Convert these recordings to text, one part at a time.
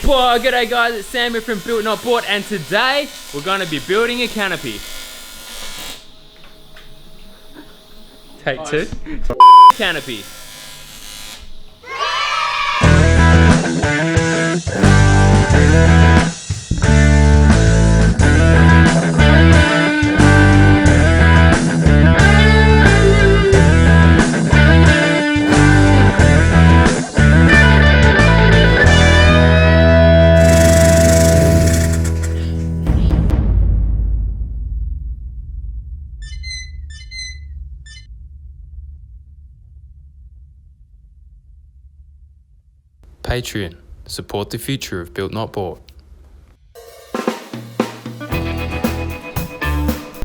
Boy, g'day guys, it's Sam here from Built Not Bought, and today we're going to be building a canopy. Take two. Canopy. Patreon. Support the future of Built Not Bought.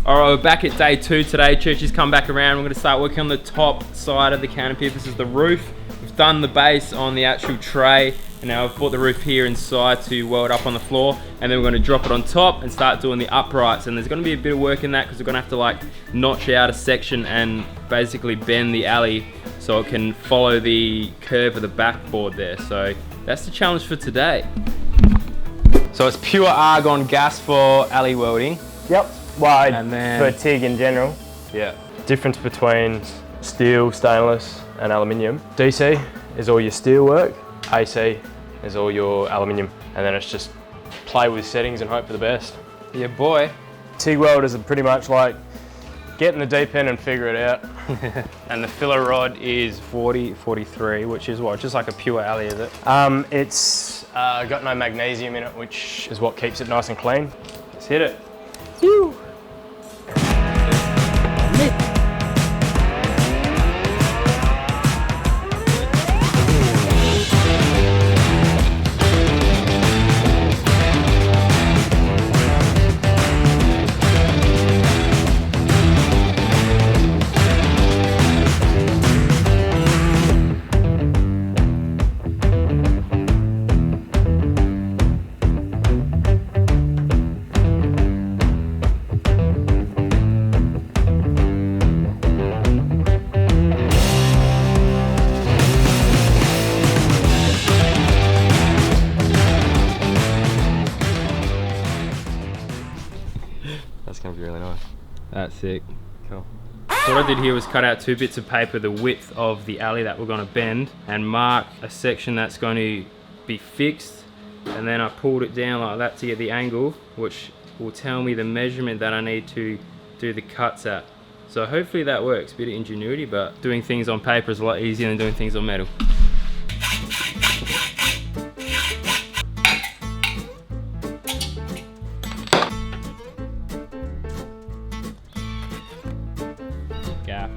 Alright, we're back at day 2 today. Church has come back around. We're going to start working on the top side of the canopy. This is the roof. We've done the base on the actual tray, and now I've brought the roof here inside to weld up on the floor, and then we're going to drop it on top and start doing the uprights. And there's going to be a bit of work in that because we're going to have to like notch out a section and basically bend the alley so it can follow the curve of the backboard there. So that's the challenge for today. So it's pure argon gas for alley welding. Yep, well, and then for TIG in general. Yeah. Difference between steel, stainless and aluminium. DC is all your steel work, AC is all your aluminium, and then it's just play with settings and hope for the best. Yeah, boy. TIG welders are pretty much like get in the deep end and figure it out. And the filler rod is 40-43, which is what, just like a pure alley, is it? It's got no magnesium in it, which is what keeps it nice and clean. Let's hit it. Woo. That's gonna be really nice. That's sick. Cool. So what I did here was cut out 2 bits of paper the width of the alley that we're going to bend and mark a section that's going to be fixed, and then I pulled it down like that to get the angle, which will tell me the measurement that I need to do the cuts at. So hopefully that works. Bit of ingenuity, but doing things on paper is a lot easier than doing things on metal. Gap.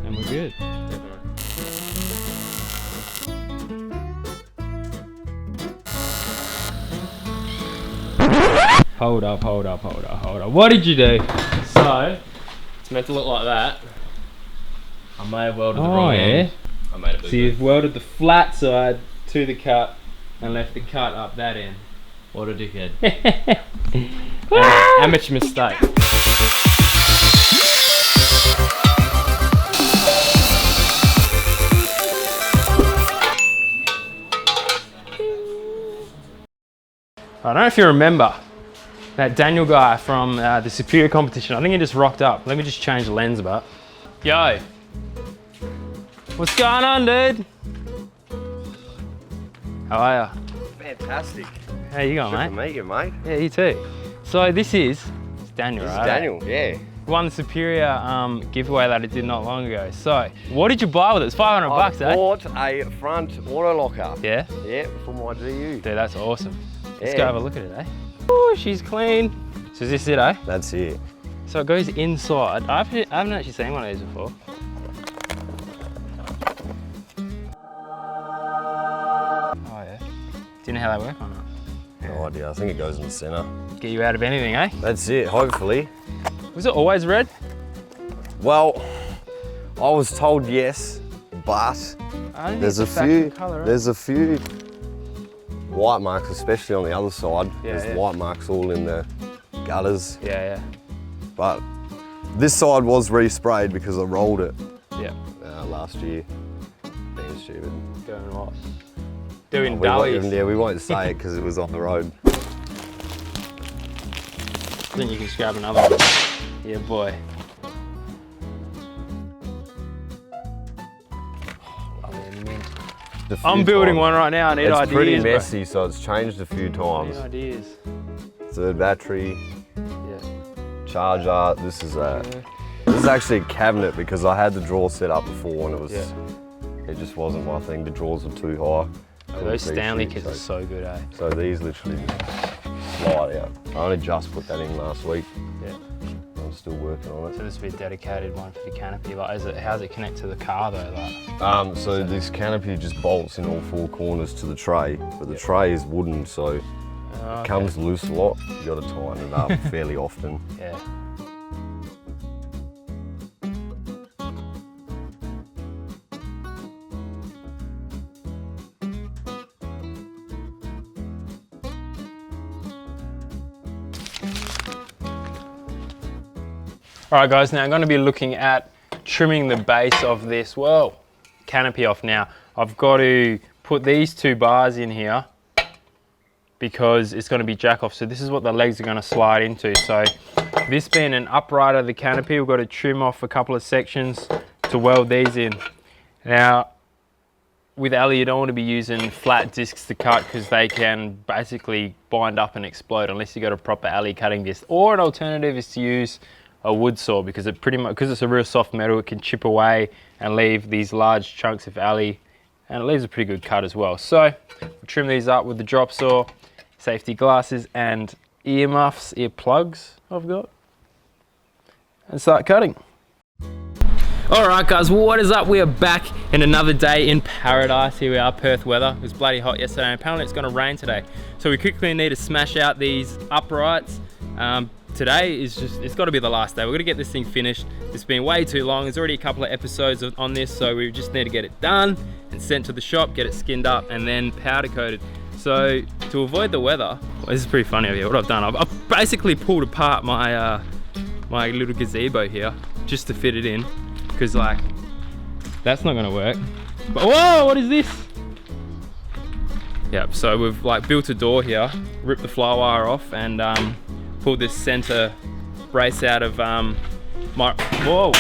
And we're good. Hold up. What did you do? So, it's meant to look like that. I may have welded the wrong end. I made a big So you've welded the flat side to the cut and left the cut up that end. What a dickhead. Amateur mistake. I don't know if you remember that Daniel guy from the Superior competition. I think he just rocked up. Let me just change the lens a bit. Yo, what's going on, dude? How are ya? Fantastic. How you going, Good mate? to meet you, mate. Yeah, you too. So it's Daniel, This is right? Daniel, yeah. Won the Superior giveaway that I did not long ago. So, what did you buy with it? It's 500 bucks, I eh? bought a front auto locker. Yeah? Yeah, for my GU. Dude, that's awesome. Let's Yeah. go have a look at it, eh? Oh, she's clean. So is this it, eh? That's it. So it goes inside. I haven't actually seen one of these before. Oh yeah. Do you know how they work or not? No idea, I think it goes in the center. Get you out of anything, eh? That's it, hopefully. Was it always red? Well, I was told yes, but I don't there's a think it's few, back to colour, eh? there's a few white marks, especially on the other side. Yeah, There's yeah. white marks all in the gutters. Yeah, But this side was resprayed because I rolled it yeah. last year. Being stupid. Going what? doing dollies. Yeah, we won't say it because it was on the road. Then you can just grab another one. Yeah, boy. I'm building one right now. I need ideas. It's pretty messy, so it's changed a few times. I need ideas. Third battery. Yeah. Charger. This is actually a cabinet because I had the drawer set up before and it was. Yeah. It just wasn't my thing. The drawers were too high. Those Stanley kits are so good, eh? So these literally slide out. I only just put that in last week. Yeah. I'm still working on it. So this would be a dedicated one for the canopy. Like, how's it connect to the car though? Like? So this canopy just bolts in all four corners to the tray, but the tray is wooden, so it comes loose a lot. You got to tighten it up fairly often. Yeah. Alright guys, now I'm going to be looking at trimming the base of this, canopy off now. I've got to put these two bars in here because it's going to be jack off. So this is what the legs are going to slide into. So this being an upright of the canopy, we've got to trim off a couple of sections to weld these in. Now, with alley, you don't want to be using flat discs to cut because they can basically bind up and explode unless you got a proper alley cutting disc. Or an alternative is to use a wood saw because it's a real soft metal, it can chip away and leave these large chunks of alley, and it leaves a pretty good cut as well. So we'll trim these up with the drop saw, safety glasses and ear muffs, ear plugs I've got, and start cutting. Alright guys, what is up? We are back in another day in paradise. Here we are, Perth weather. It was bloody hot yesterday and apparently it's going to rain today. So we quickly need to smash out these uprights. Today is it's got to be the last day. We're going to get this thing finished. It's been way too long. There's already a couple of episodes on this, so we just need to get it done and sent to the shop, get it skinned up and then powder coated. So to avoid the weather, this is pretty funny over here. What I've done, I've basically pulled apart my my little gazebo here just to fit it in because like that's not going to work. But whoa, what is this? Yep, so we've like built a door here, ripped the fly wire off and pulled this center brace out of my, whoa.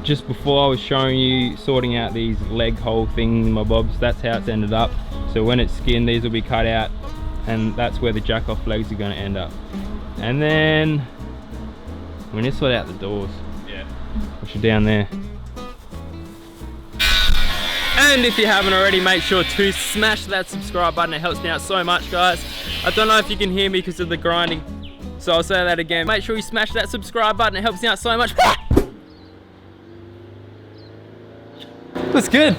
Just before I was showing you sorting out these leg hole thingamabobs, that's how it's ended up. So when it's skinned, these will be cut out and that's where the jack off legs are going to end up. And then we need to sort out the doors. Yeah. Push it down there. And if you haven't already, make sure to smash that subscribe button. It helps me out so much, guys. I don't know if you can hear me because of the grinding, so I'll say that again. Make sure you smash that subscribe button. It helps me out so much. That's good.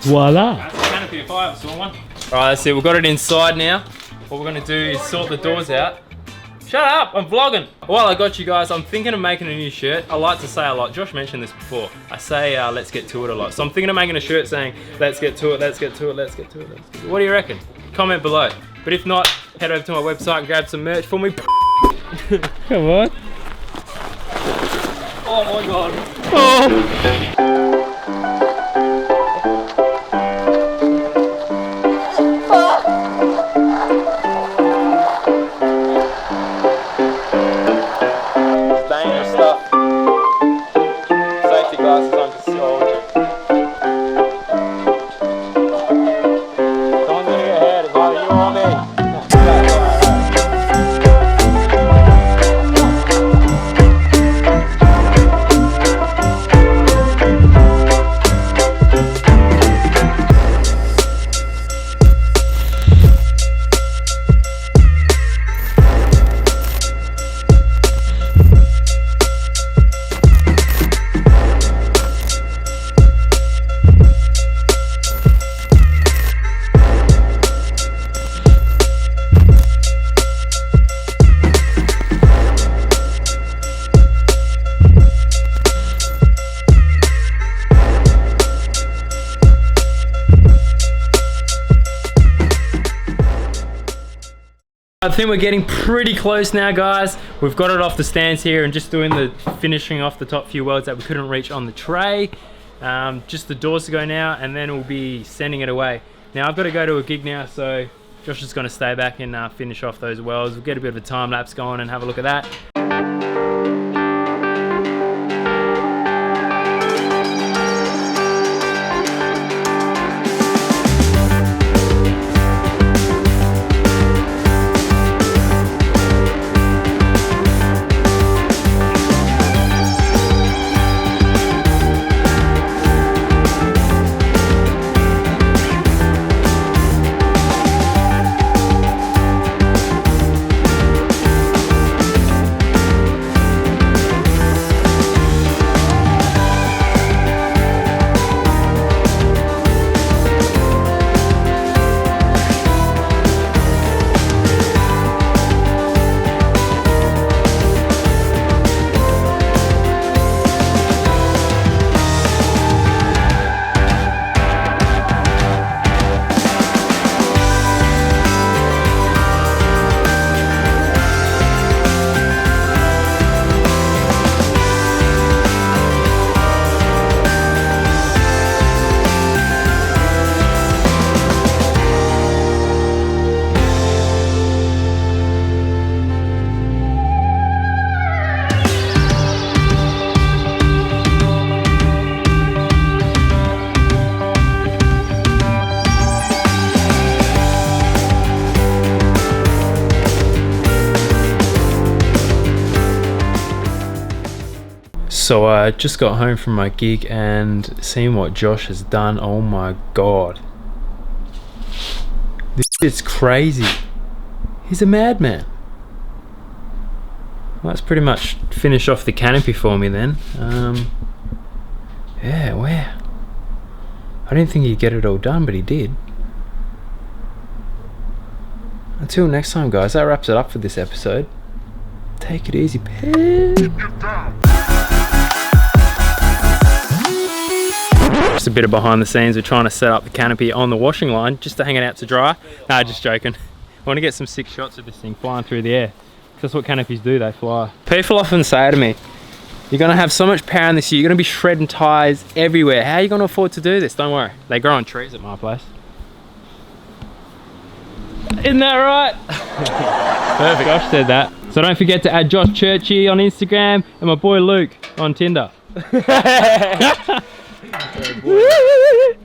Voila! That's the canopy if I ever saw one. Alright, that's it. We've got it inside now. What we're going to do is sort the doors out. Shut up! I'm vlogging! While I got you guys, I'm thinking of making a new shirt. I like to say a lot. Josh mentioned this before. I say let's get to it a lot. So I'm thinking of making a shirt saying let's get to it, let's get to it, let's get to it, let's get to it. What do you reckon? Comment below. But if not, head over to my website and grab some merch for me. Come on. Oh my god. Oh! I think we're getting pretty close now, guys. We've got it off the stands here and just doing the finishing off the top few welds that we couldn't reach on the tray. Just the doors to go now, and then we'll be sending it away. Now I've got to go to a gig now, so Josh is going to stay back and finish off those welds. We'll get a bit of a time lapse going and have a look at that. So I just got home from my gig and seeing what Josh has done, oh my god. This shit's crazy. He's a madman. Well, that's pretty much finished off the canopy for me then. Yeah, wow. I didn't think he'd get it all done, but he did. Until next time, guys, that wraps it up for this episode. Take it easy, pal. Just a bit of behind the scenes. We're trying to set up the canopy on the washing line just to hang it out to dry. Nah, just joking. I want to get some sick shots of this thing flying through the air. That's what canopies do, they fly. People often say to me, you're going to have so much power in this year, you're going to be shredding tires everywhere. How are you going to afford to do this? Don't worry, they grow on trees at my place. Isn't that right? Perfect. Josh said that. So don't forget to add Josh Churchy on Instagram and my boy Luke on Tinder.